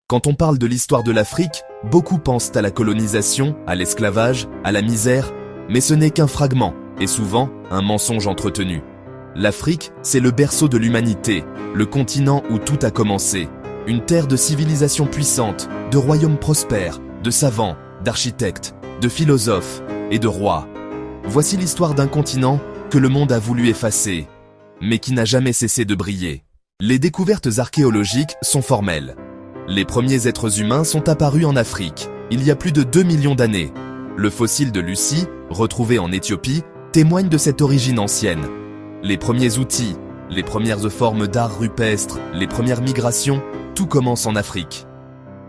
Quand on parle de l'histoire de l'Afrique, beaucoup pensent à la colonisation, à l'esclavage, à la misère, mais ce n'est qu'un fragment, et souvent un mensonge entretenu. L'Afrique, c'est le berceau de l'humanité, le continent où tout a commencé. Une terre de civilisation puissante, de royaumes prospères, de savants, d'architectes, de philosophes et de rois. Voici l'histoire d'un continent que le monde a voulu effacer, mais qui n'a jamais cessé de briller. Les découvertes archéologiques sont formelles. Les premiers êtres humains sont apparus en Afrique, il y a plus de 2 millions d'années. Le fossile de Lucie, retrouvé en Éthiopie, témoigne de cette origine ancienne. Les premiers outils, les premières formes d'art rupestre, les premières migrations, tout commence en Afrique.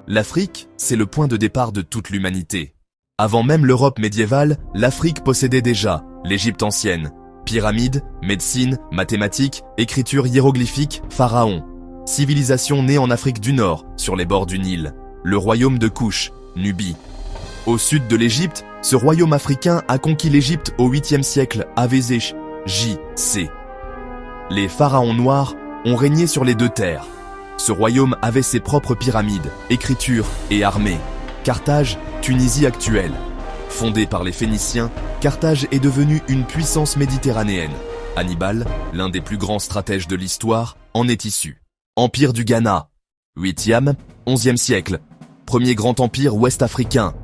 L'Afrique, c'est le point de départ de toute l'humanité. Avant même l'Europe médiévale, l'Afrique possédait déjà l'Égypte ancienne, pyramides, médecine, mathématiques, écriture hiéroglyphique, pharaons. Civilisation née en Afrique du Nord, sur les bords du Nil, le royaume de Kush, Nubie. Au sud de l'Égypte, ce royaume africain a conquis l'Égypte au 8e siècle AVC. J.C. Les pharaons noirs ont régné sur les deux terres. Ce royaume avait ses propres pyramides, écriture et armée. Carthage, Tunisie actuelle. Fondée par les Phéniciens, Carthage est devenue une puissance méditerranéenne. Hannibal, l'un des plus grands stratèges de l'histoire, en est issu. Empire du Ghana, 8e, 11e siècle. Premier grand empire ouest-africain.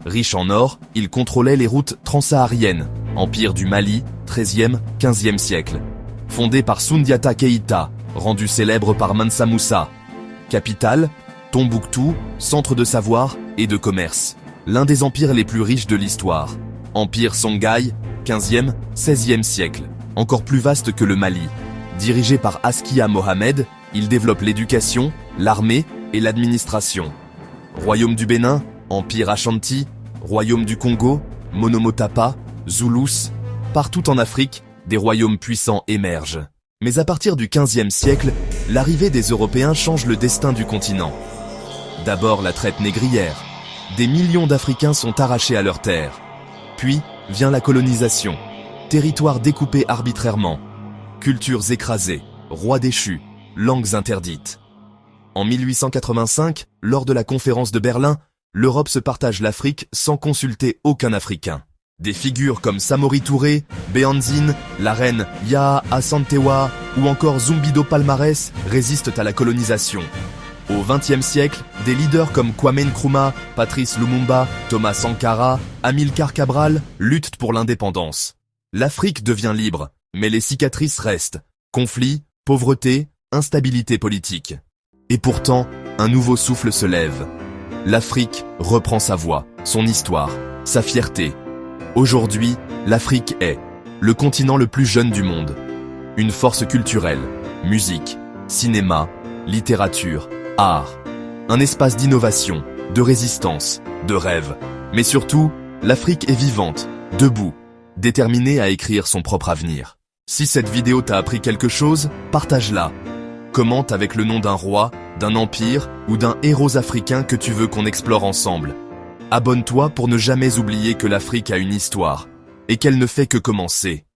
Riche en or, il contrôlait les routes transsahariennes. Empire du Mali, 13e, 15e siècle. Fondé par Soundiata Keïta, rendu célèbre par Mansa Moussa. Capitale, Tombouctou, centre de savoir et de commerce. L'un des empires les plus riches de l'histoire. Empire Songhai, 15e, 16e siècle. Encore plus vaste que le Mali. Dirigé par Askia Mohamed, il développe l'éducation, l'armée et l'administration. Royaume du Bénin, Empire Ashanti, Royaume du Congo, Monomotapa, Zulus. Partout en Afrique, des royaumes puissants émergent. Mais à partir du XVe siècle, l'arrivée des Européens change le destin du continent. D'abord la traite négrière. Des millions d'Africains sont arrachés à leurs terres. Puis vient la colonisation. Territoires découpés arbitrairement. Cultures écrasées, rois déchus, langues interdites. En 1885, lors de la conférence de Berlin, l'Europe se partage l'Afrique sans consulter aucun Africain. Des figures comme Samori Touré, Béhanzine, la reine Yaa Asantewaa ou encore Zumbido Palmarès résistent à la colonisation. Au XXe siècle, des leaders comme Kwame Nkrumah, Patrice Lumumba, Thomas Sankara, Amilcar Cabral luttent pour l'indépendance. L'Afrique devient libre, mais les cicatrices restent. Conflits, pauvreté, instabilité politique. Et pourtant, un nouveau souffle se lève. L'Afrique reprend sa voix, son histoire, sa fierté. Aujourd'hui, l'Afrique est le continent le plus jeune du monde. Une force culturelle, musique, cinéma, littérature, art. Un espace d'innovation, de résistance, de rêve. Mais surtout, l'Afrique est vivante, debout, déterminée à écrire son propre avenir. Si cette vidéo t'a appris quelque chose, partage-la. Commente avec le nom d'un roi, d'un empire ou d'un héros africain que tu veux qu'on explore ensemble. Abonne-toi pour ne jamais oublier que l'Afrique a une histoire et qu'elle ne fait que commencer.